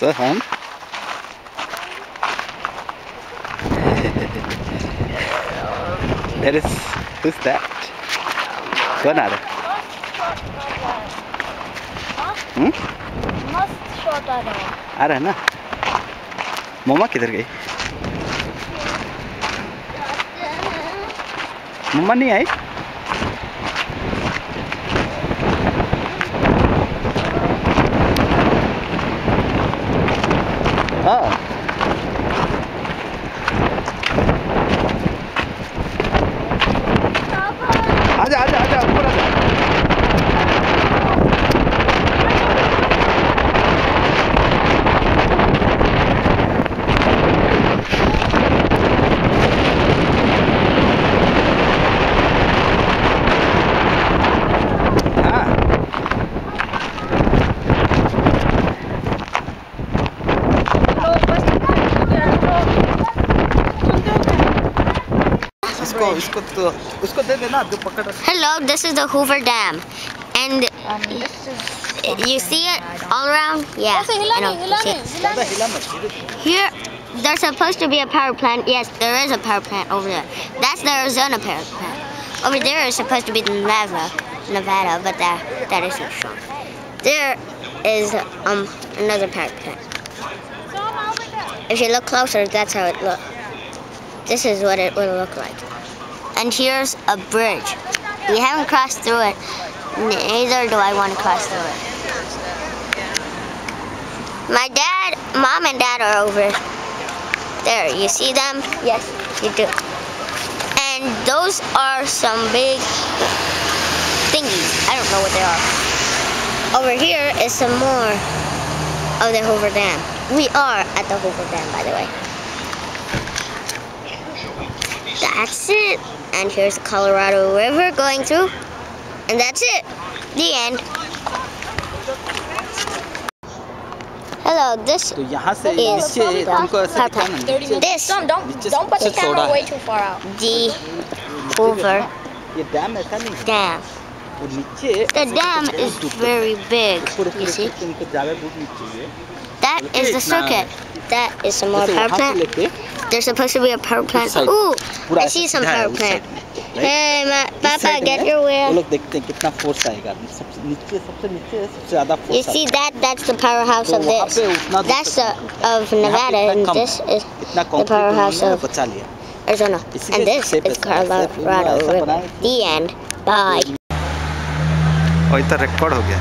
So home. There is, who's that? कौन आ रहा है? मस्त शॉट आ रहा है ना? मम्मा किधर गई? मम्मा नहीं आई? हाँ। आजा आजा आजा ऊपर आजा। उसको दे देना जो पकड़। Hello, this is the Hoover Dam, and you see it all around. Yeah. Here, there's supposed to be a power plant. Yes, there is a power plant over there. That's the Arizona power plant. Over there is supposed to be the Nevada, but that isn't shown. There is another power plant. If you look closer, that's how it looks. This is what it will look like. And here's a bridge. We haven't crossed through it. Neither do I want to cross through it. My mom and dad are over there. You see them? Yes, you do. And those are some big thingies. I don't know what they are. Over here is some more of the Hoover Dam. We are at the Hoover Dam, by the way. That's it. And here's the Colorado River going through. And that's it. The end. Hello, this is the Don't put the camera way too far out. The Hoover Dam. The dam is very big, you see. That is the circuit. That is some more power plant. There's supposed to be a power plant. Ooh, I see some power plant. Hey, Papa, get your wheel. You see that? That's the powerhouse of this. That's of Nevada, and this is the powerhouse of Arizona. And this is Colorado River. The end. Bye. और इतना record हो गया।